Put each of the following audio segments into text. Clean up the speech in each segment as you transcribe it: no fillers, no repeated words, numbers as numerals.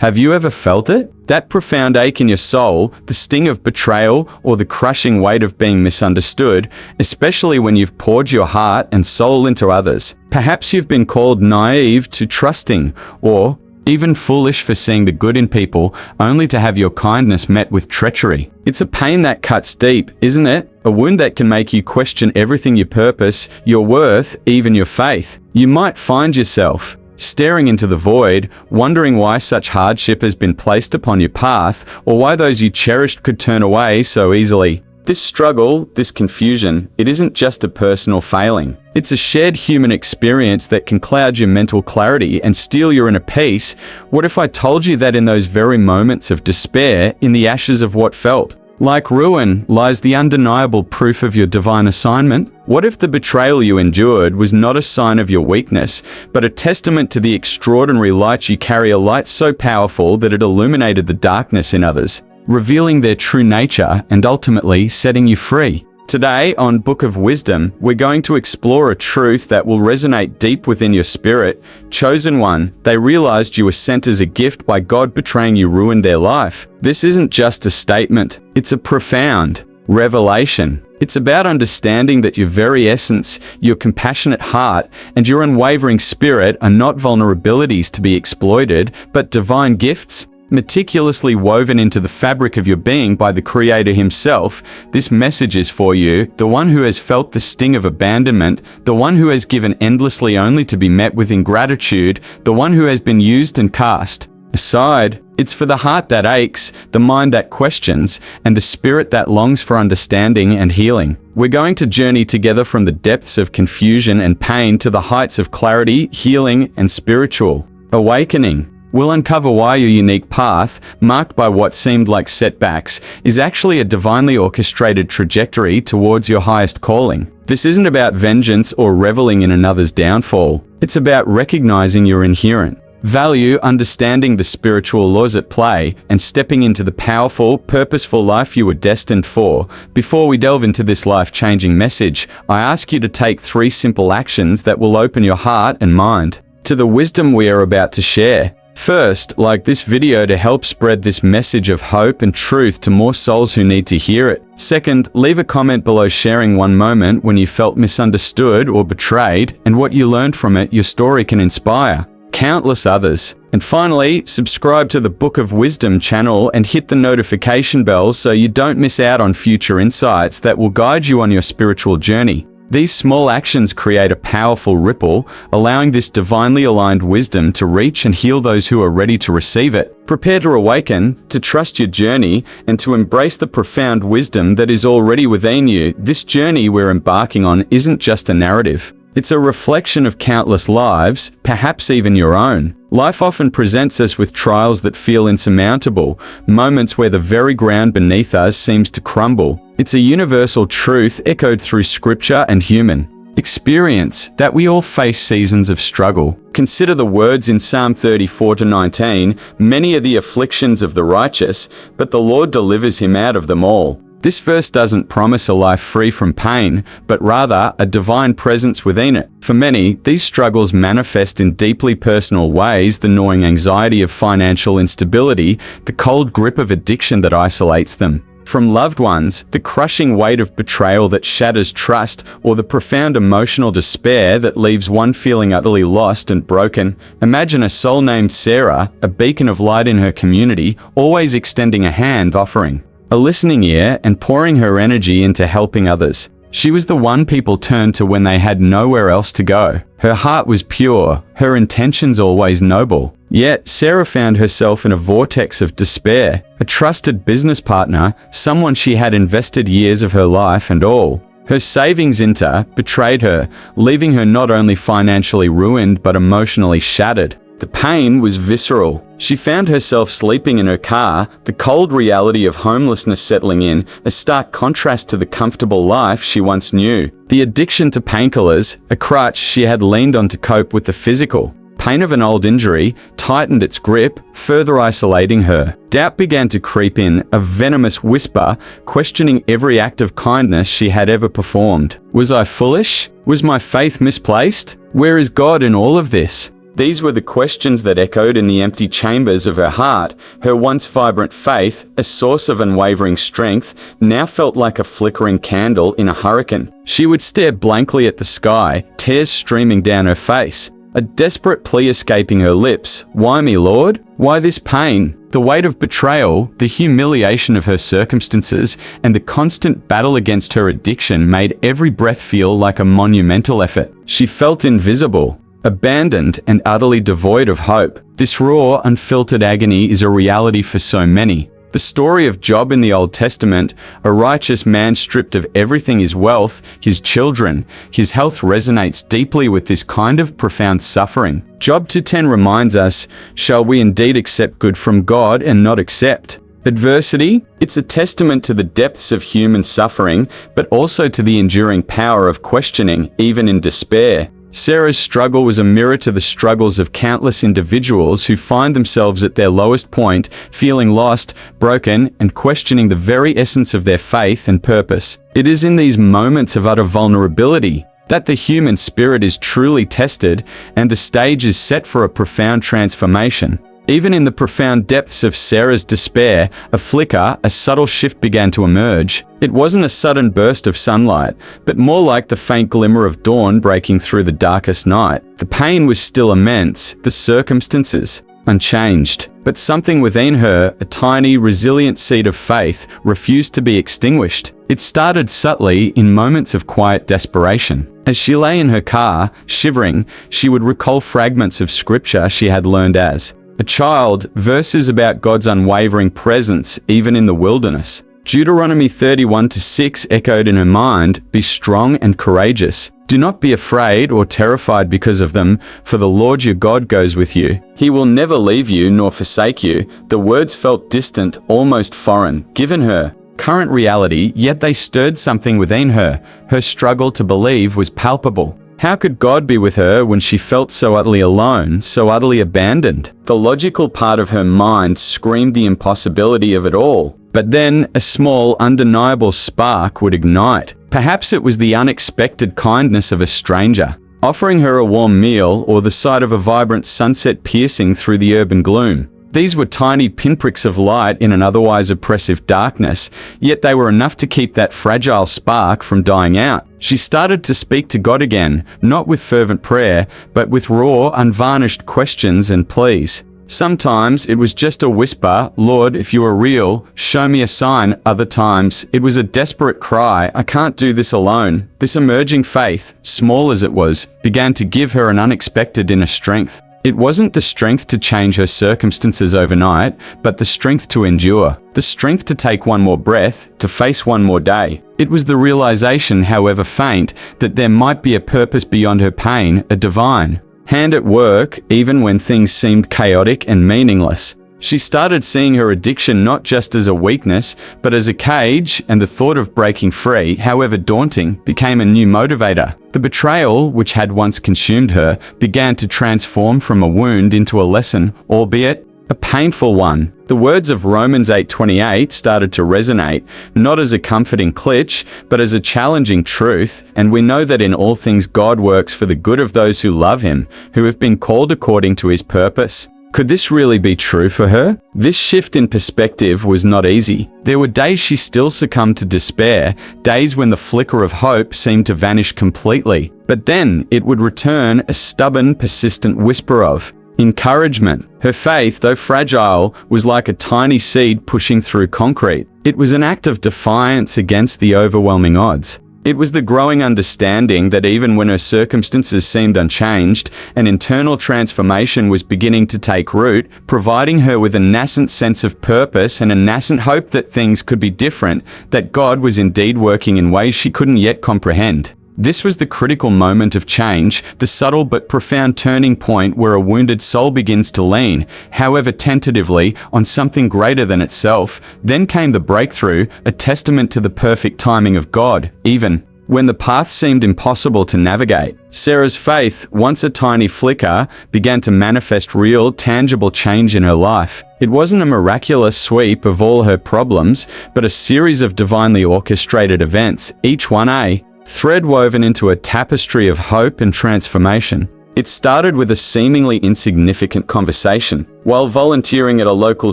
Have you ever felt it? That profound ache in your soul, the sting of betrayal, or the crushing weight of being misunderstood, especially when you've poured your heart and soul into others. Perhaps you've been called naive to trusting, or even foolish for seeing the good in people, only to have your kindness met with treachery. It's a pain that cuts deep, isn't it? A wound that can make you question everything: your purpose, your worth, even your faith. You might find yourself staring into the void, wondering why such hardship has been placed upon your path, or why those you cherished could turn away so easily. This struggle, this confusion, it isn't just a personal failing. It's a shared human experience that can cloud your mental clarity and steal your inner peace. What if I told you that in those very moments of despair, in the ashes of what felt like ruin, lies the undeniable proof of your divine assignment? What if the betrayal you endured was not a sign of your weakness, but a testament to the extraordinary light you carry, a light so powerful that it illuminated the darkness in others, revealing their true nature and ultimately setting you free? Today on Book of Wisdom, we're going to explore a truth that will resonate deep within your spirit. Chosen one, they realized you were sent as a gift by God. Betraying you ruined their life. This isn't just a statement, it's a profound revelation. It's about understanding that your very essence, your compassionate heart, and your unwavering spirit are not vulnerabilities to be exploited, but divine gifts, meticulously woven into the fabric of your being by the Creator Himself. This message is for you, the one who has felt the sting of abandonment, the one who has given endlessly only to be met with ingratitude, the one who has been used and cast aside. It's for the heart that aches, the mind that questions, and the spirit that longs for understanding and healing. We're going to journey together from the depths of confusion and pain to the heights of clarity, healing, and spiritual awakening. We'll uncover why your unique path, marked by what seemed like setbacks, is actually a divinely orchestrated trajectory towards your highest calling. This isn't about vengeance or reveling in another's downfall. It's about recognizing your inherent value, understanding the spiritual laws at play, and stepping into the powerful, purposeful life you were destined for. Before we delve into this life-changing message, I ask you to take 3 simple actions that will open your heart and mind to the wisdom we are about to share. First, like this video to help spread this message of hope and truth to more souls who need to hear it. Second, leave a comment below sharing one moment when you felt misunderstood or betrayed, and what you learned from it. Your story can inspire countless others. And finally, subscribe to the Book of Wisdom channel and hit the notification bell so you don't miss out on future insights that will guide you on your spiritual journey. These small actions create a powerful ripple, allowing this divinely aligned wisdom to reach and heal those who are ready to receive it. Prepare to awaken, to trust your journey, and to embrace the profound wisdom that is already within you. This journey we're embarking on isn't just a narrative. It's a reflection of countless lives, perhaps even your own. Life often presents us with trials that feel insurmountable, moments where the very ground beneath us seems to crumble. It's a universal truth echoed through scripture and human experience that we all face seasons of struggle. Consider the words in Psalm 34-19, "Many are the afflictions of the righteous, but the Lord delivers him out of them all." This verse doesn't promise a life free from pain, but rather a divine presence within it. For many, these struggles manifest in deeply personal ways: the gnawing anxiety of financial instability, the cold grip of addiction that isolates them from loved ones, the crushing weight of betrayal that shatters trust, or the profound emotional despair that leaves one feeling utterly lost and broken. Imagine a soul named Sarah, a beacon of light in her community, always extending a hand, offering a listening ear, and pouring her energy into helping others. She was the one people turned to when they had nowhere else to go. Her heart was pure, her intentions always noble. Yet, Sarah found herself in a vortex of despair. A trusted business partner, someone she had invested years of her life and all her savings into, betrayed her, leaving her not only financially ruined but emotionally shattered. The pain was visceral. She found herself sleeping in her car, the cold reality of homelessness settling in, a stark contrast to the comfortable life she once knew. The addiction to painkillers, a crutch she had leaned on to cope with the physical pain of an old injury, tightened its grip, further isolating her. Doubt began to creep in, a venomous whisper, questioning every act of kindness she had ever performed. Was I foolish? Was my faith misplaced? Where is God in all of this? These were the questions that echoed in the empty chambers of her heart. Her once vibrant faith, a source of unwavering strength, now felt like a flickering candle in a hurricane. She would stare blankly at the sky, tears streaming down her face, a desperate plea escaping her lips. "Why me, Lord? Why this pain?" The weight of betrayal, the humiliation of her circumstances, and the constant battle against her addiction made every breath feel like a monumental effort. She felt invisible, abandoned, and utterly devoid of hope. This raw, unfiltered agony is a reality for so many. The story of Job in the Old Testament, a righteous man stripped of everything: his wealth, his children, his health, resonates deeply with this kind of profound suffering. Job 2:10 reminds us, "Shall we indeed accept good from God and not accept adversity?" It's a testament to the depths of human suffering, but also to the enduring power of questioning, even in despair. Sarah's struggle was a mirror to the struggles of countless individuals who find themselves at their lowest point, feeling lost, broken, and questioning the very essence of their faith and purpose. It is in these moments of utter vulnerability that the human spirit is truly tested and the stage is set for a profound transformation. Even in the profound depths of Sarah's despair, a flicker, a subtle shift began to emerge. It wasn't a sudden burst of sunlight, but more like the faint glimmer of dawn breaking through the darkest night. The pain was still immense, the circumstances unchanged, but something within her, a tiny, resilient seed of faith, refused to be extinguished. It started subtly, in moments of quiet desperation. As she lay in her car, shivering, she would recall fragments of scripture she had learned as a child, verses about God's unwavering presence, even in the wilderness. Deuteronomy 31:6 echoed in her mind, "Be strong and courageous. Do not be afraid or terrified because of them, for the Lord your God goes with you. He will never leave you nor forsake you." The words felt distant, almost foreign, given her current reality, yet they stirred something within her. Her struggle to believe was palpable. How could God be with her when she felt so utterly alone, so utterly abandoned? The logical part of her mind screamed the impossibility of it all. But then, a small, undeniable spark would ignite. Perhaps it was the unexpected kindness of a stranger, offering her a warm meal, or the sight of a vibrant sunset piercing through the urban gloom. These were tiny pinpricks of light in an otherwise oppressive darkness, yet they were enough to keep that fragile spark from dying out. She started to speak to God again, not with fervent prayer, but with raw, unvarnished questions and pleas. Sometimes it was just a whisper, "Lord, if you are real, show me a sign." Other times it was a desperate cry, "I can't do this alone." This emerging faith, small as it was, began to give her an unexpected inner strength. It wasn't the strength to change her circumstances overnight, but the strength to endure. The strength to take one more breath, to face one more day. It was the realization, however faint, that there might be a purpose beyond her pain, a divine hand at work, even when things seemed chaotic and meaningless. She started seeing her addiction not just as a weakness, but as a cage, and the thought of breaking free, however daunting, became a new motivator. The betrayal, which had once consumed her, began to transform from a wound into a lesson, albeit a painful one. The words of Romans 8:28 started to resonate, not as a comforting glitch, but as a challenging truth, and we know that in all things God works for the good of those who love Him, who have been called according to His purpose. Could this really be true for her? This shift in perspective was not easy. There were days she still succumbed to despair, days when the flicker of hope seemed to vanish completely. But then it would return, a stubborn, persistent whisper of encouragement. Her faith, though fragile, was like a tiny seed pushing through concrete. It was an act of defiance against the overwhelming odds. It was the growing understanding that even when her circumstances seemed unchanged, an internal transformation was beginning to take root, providing her with a nascent sense of purpose and a nascent hope that things could be different, that God was indeed working in ways she couldn't yet comprehend. This was the critical moment of change, the subtle but profound turning point where a wounded soul begins to lean, however tentatively, on something greater than itself. Then came the breakthrough, a testament to the perfect timing of God, even when the path seemed impossible to navigate. Sarah's faith, once a tiny flicker, began to manifest real, tangible change in her life. It wasn't a miraculous sweep of all her problems, but a series of divinely orchestrated events, each one a thread woven into a tapestry of hope and transformation. It started with a seemingly insignificant conversation. While volunteering at a local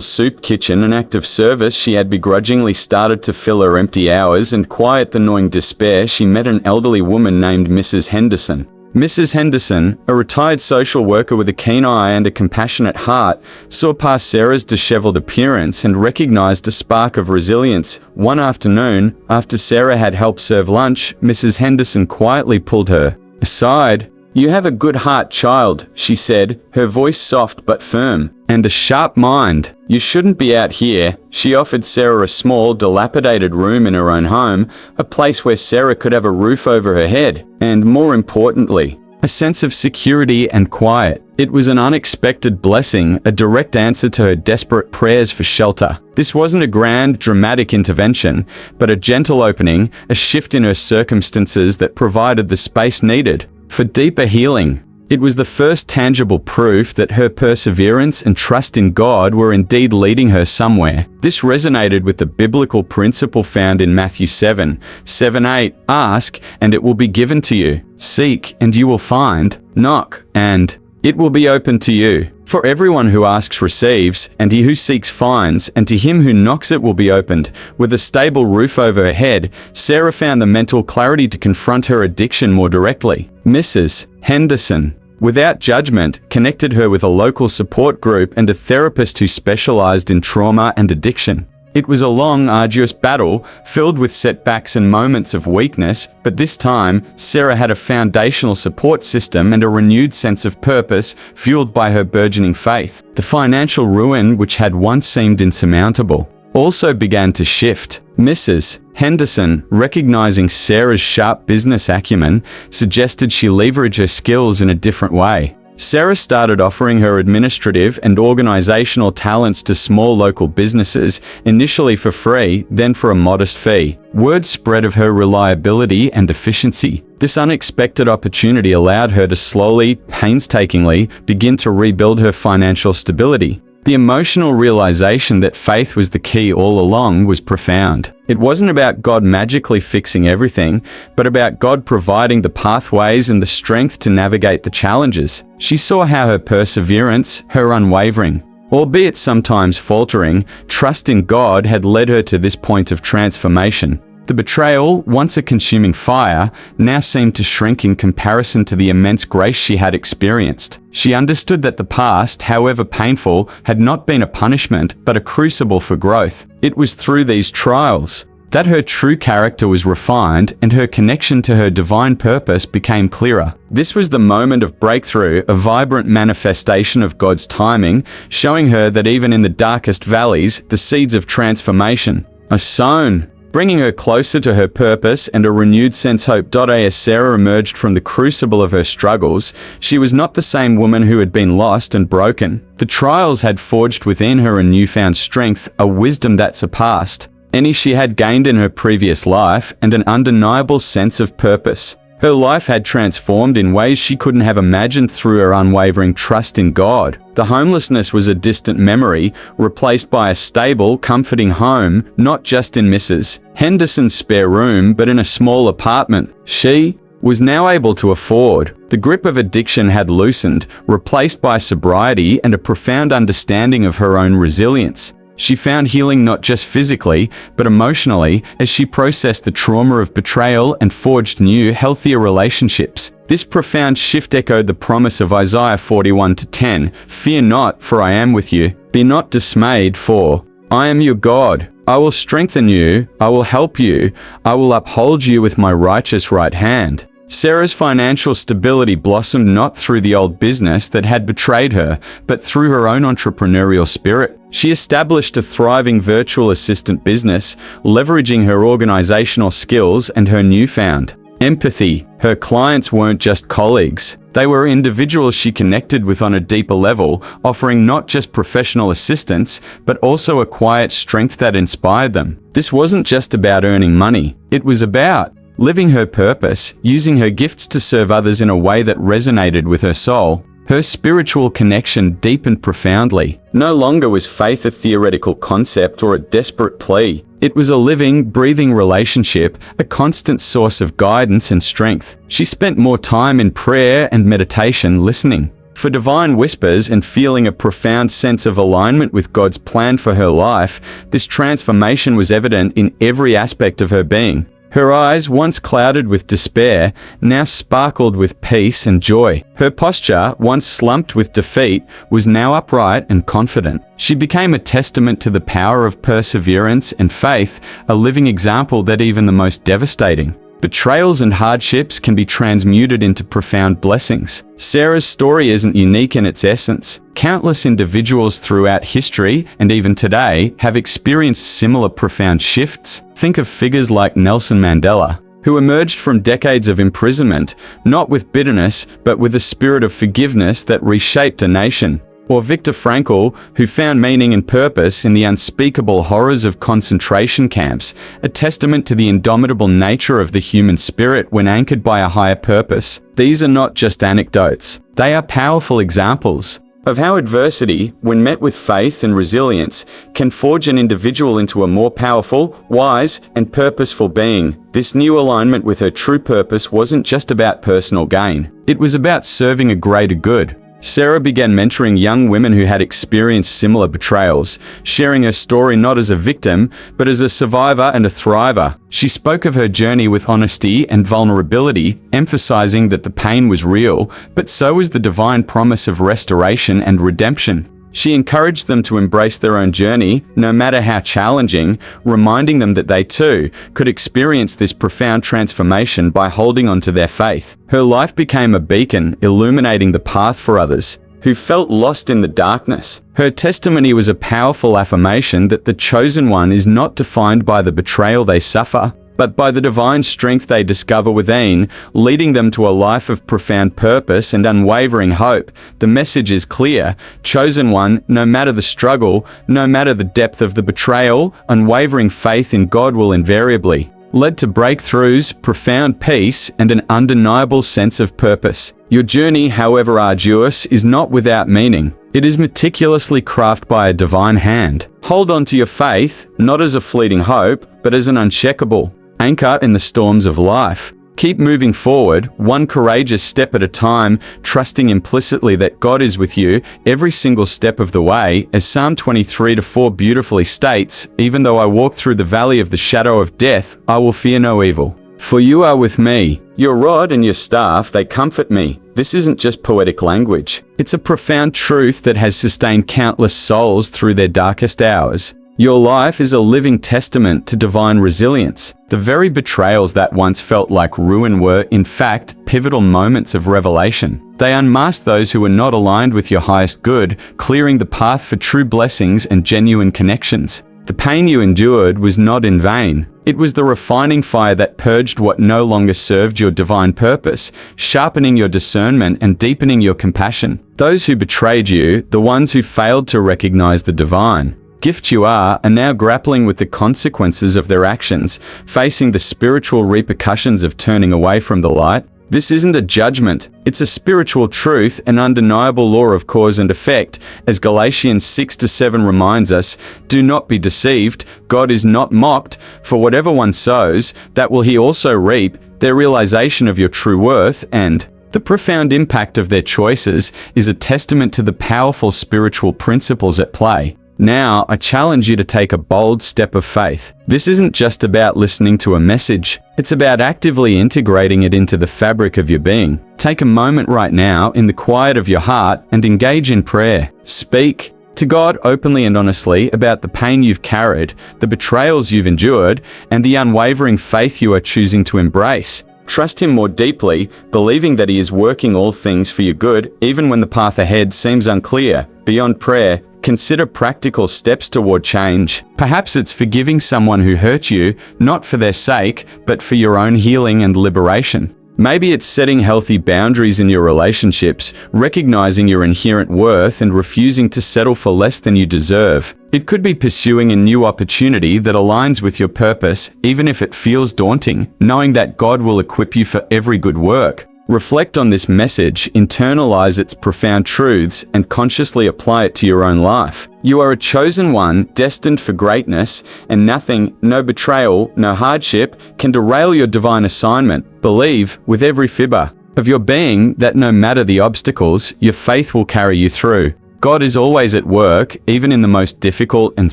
soup kitchen, an act of service she had begrudgingly started to fill her empty hours and quiet the gnawing despair, she met an elderly woman named Mrs. Henderson. Mrs. Henderson, a retired social worker with a keen eye and a compassionate heart, saw past Sarah's disheveled appearance and recognized a spark of resilience. One afternoon, after Sarah had helped serve lunch, Mrs. Henderson quietly pulled her aside. "You have a good heart, child," she said, her voice soft but firm, "and a sharp mind. You shouldn't be out here." She offered Sarah a small, dilapidated room in her own home, a place where Sarah could have a roof over her head, and more importantly, a sense of security and quiet. It was an unexpected blessing, a direct answer to her desperate prayers for shelter. This wasn't a grand, dramatic intervention, but a gentle opening, a shift in her circumstances that provided the space needed for deeper healing. It was the first tangible proof that her perseverance and trust in God were indeed leading her somewhere. This resonated with the biblical principle found in Matthew 7:8, "Ask, and it will be given to you. Seek, and you will find. Knock, and it will be opened to you. For everyone who asks receives, and he who seeks finds, and to him who knocks it will be opened." With a stable roof over her head, Sarah found the mental clarity to confront her addiction more directly. Mrs. Henderson, without judgment, connected her with a local support group and a therapist who specialized in trauma and addiction. It was a long, arduous battle, filled with setbacks and moments of weakness, but this time, Sarah had a foundational support system and a renewed sense of purpose, fueled by her burgeoning faith. The financial ruin, which had once seemed insurmountable, also began to shift. Mrs. Henderson, recognizing Sarah's sharp business acumen, suggested she leverage her skills in a different way. Sarah started offering her administrative and organizational talents to small local businesses, initially for free, then for a modest fee. Word spread of her reliability and efficiency. This unexpected opportunity allowed her to slowly, painstakingly, begin to rebuild her financial stability. The emotional realization that faith was the key all along was profound. It wasn't about God magically fixing everything, but about God providing the pathways and the strength to navigate the challenges. She saw how her perseverance, her unwavering, albeit sometimes faltering, trust in God had led her to this point of transformation. The betrayal, once a consuming fire, now seemed to shrink in comparison to the immense grace she had experienced. She understood that the past, however painful, had not been a punishment, but a crucible for growth. It was through these trials that her true character was refined and her connection to her divine purpose became clearer. This was the moment of breakthrough, a vibrant manifestation of God's timing, showing her that even in the darkest valleys, the seeds of transformation are sown, bringing her closer to her purpose and a renewed sense of hope. As Sarah emerged from the crucible of her struggles, she was not the same woman who had been lost and broken. The trials had forged within her a newfound strength, a wisdom that surpassed any she had gained in her previous life, and an undeniable sense of purpose. Her life had transformed in ways she couldn't have imagined through her unwavering trust in God. The homelessness was a distant memory, replaced by a stable, comforting home, not just in Mrs. Henderson's spare room, but in a small apartment she was now able to afford. The grip of addiction had loosened, replaced by sobriety and a profound understanding of her own resilience. She found healing not just physically, but emotionally, as she processed the trauma of betrayal and forged new, healthier relationships. This profound shift echoed the promise of Isaiah 41:10, "Fear not, for I am with you. Be not dismayed, for I am your God. I will strengthen you, I will help you, I will uphold you with my righteous right hand." Sarah's financial stability blossomed not through the old business that had betrayed her, but through her own entrepreneurial spirit. She established a thriving virtual assistant business, leveraging her organizational skills and her newfound empathy. Her clients weren't just colleagues. They were individuals she connected with on a deeper level, offering not just professional assistance, but also a quiet strength that inspired them. This wasn't just about earning money. It was about living her purpose, using her gifts to serve others in a way that resonated with her soul. Her spiritual connection deepened profoundly. No longer was faith a theoretical concept or a desperate plea. It was a living, breathing relationship, a constant source of guidance and strength. She spent more time in prayer and meditation listening for divine whispers and feeling a profound sense of alignment with God's plan for her life. This transformation was evident in every aspect of her being. Her eyes, once clouded with despair, now sparkled with peace and joy. Her posture, once slumped with defeat, was now upright and confident. She became a testament to the power of perseverance and faith, a living example that even the most devastating betrayals and hardships can be transmuted into profound blessings. Sarah's story isn't unique in its essence. Countless individuals throughout history, and even today, have experienced similar profound shifts. Think of figures like Nelson Mandela, who emerged from decades of imprisonment, not with bitterness, but with a spirit of forgiveness that reshaped a nation. Or Viktor Frankl, who found meaning and purpose in the unspeakable horrors of concentration camps, a testament to the indomitable nature of the human spirit when anchored by a higher purpose. These are not just anecdotes. They are powerful examples of how adversity, when met with faith and resilience, can forge an individual into a more powerful, wise, and purposeful being. This new alignment with her true purpose wasn't just about personal gain. It was about serving a greater good. Sarah began mentoring young women who had experienced similar betrayals, sharing her story not as a victim, but as a survivor and a thriver. She spoke of her journey with honesty and vulnerability, emphasizing that the pain was real, but so was the divine promise of restoration and redemption. She encouraged them to embrace their own journey, no matter how challenging, reminding them that they too could experience this profound transformation by holding on to their faith. Her life became a beacon, illuminating the path for others who felt lost in the darkness. Her testimony was a powerful affirmation that the chosen one is not defined by the betrayal they suffer, but by the divine strength they discover within, leading them to a life of profound purpose and unwavering hope. The message is clear. Chosen one, no matter the struggle, no matter the depth of the betrayal, unwavering faith in God will invariably lead to breakthroughs, profound peace, and an undeniable sense of purpose. Your journey, however arduous, is not without meaning. It is meticulously crafted by a divine hand. Hold on to your faith, not as a fleeting hope, but as an unshakable anchor in the storms of life. Keep moving forward, one courageous step at a time, trusting implicitly that God is with you every single step of the way. As Psalm 23:4 beautifully states, "Even though I walk through the valley of the shadow of death, I will fear no evil. For you are with me. Your rod and your staff, they comfort me." This isn't just poetic language. It's a profound truth that has sustained countless souls through their darkest hours. Your life is a living testament to divine resilience. The very betrayals that once felt like ruin were, in fact, pivotal moments of revelation. They unmasked those who were not aligned with your highest good, clearing the path for true blessings and genuine connections. The pain you endured was not in vain. It was the refining fire that purged what no longer served your divine purpose, sharpening your discernment and deepening your compassion. Those who betrayed you, the ones who failed to recognize the divine gift you are now grappling with the consequences of their actions, facing the spiritual repercussions of turning away from the light. This isn't a judgment, it's a spiritual truth, an undeniable law of cause and effect. As Galatians 6-7 reminds us, "Do not be deceived, God is not mocked, for whatever one sows, that will he also reap." Their realization of your true worth and the profound impact of their choices is a testament to the powerful spiritual principles at play. Now, I challenge you to take a bold step of faith. This isn't just about listening to a message. It's about actively integrating it into the fabric of your being. Take a moment right now in the quiet of your heart and engage in prayer. Speak to God openly and honestly about the pain you've carried, the betrayals you've endured, and the unwavering faith you are choosing to embrace. Trust Him more deeply, believing that He is working all things for your good, even when the path ahead seems unclear. Beyond prayer, consider practical steps toward change. Perhaps it's forgiving someone who hurt you, not for their sake, but for your own healing and liberation. Maybe it's setting healthy boundaries in your relationships, recognizing your inherent worth and refusing to settle for less than you deserve. It could be pursuing a new opportunity that aligns with your purpose, even if it feels daunting, knowing that God will equip you for every good work. Reflect on this message, internalize its profound truths, and consciously apply it to your own life. You are a chosen one, destined for greatness, and nothing, no betrayal, no hardship, can derail your divine assignment. Believe, with every fiber of your being, that no matter the obstacles, your faith will carry you through. God is always at work, even in the most difficult and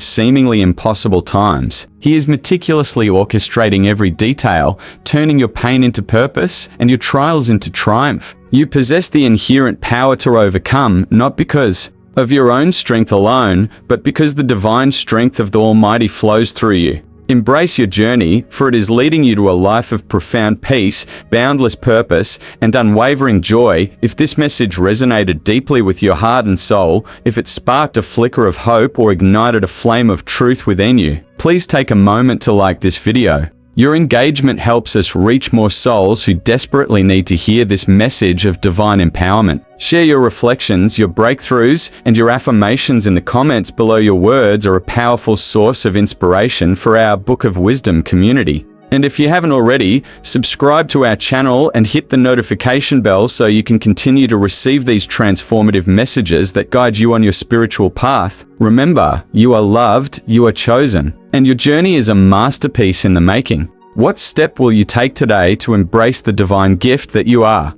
seemingly impossible times. He is meticulously orchestrating every detail, turning your pain into purpose and your trials into triumph. You possess the inherent power to overcome, not because of your own strength alone, but because the divine strength of the Almighty flows through you. Embrace your journey, for it is leading you to a life of profound peace, boundless purpose, and unwavering joy. If this message resonated deeply with your heart and soul, if it sparked a flicker of hope or ignited a flame of truth within you, please take a moment to like this video. Your engagement helps us reach more souls who desperately need to hear this message of divine empowerment. Share your reflections, your breakthroughs, and your affirmations in the comments below. Your words are a powerful source of inspiration for our Book of Wisdom community. And if you haven't already, subscribe to our channel and hit the notification bell so you can continue to receive these transformative messages that guide you on your spiritual path. Remember, you are loved, you are chosen, and your journey is a masterpiece in the making. What step will you take today to embrace the divine gift that you are?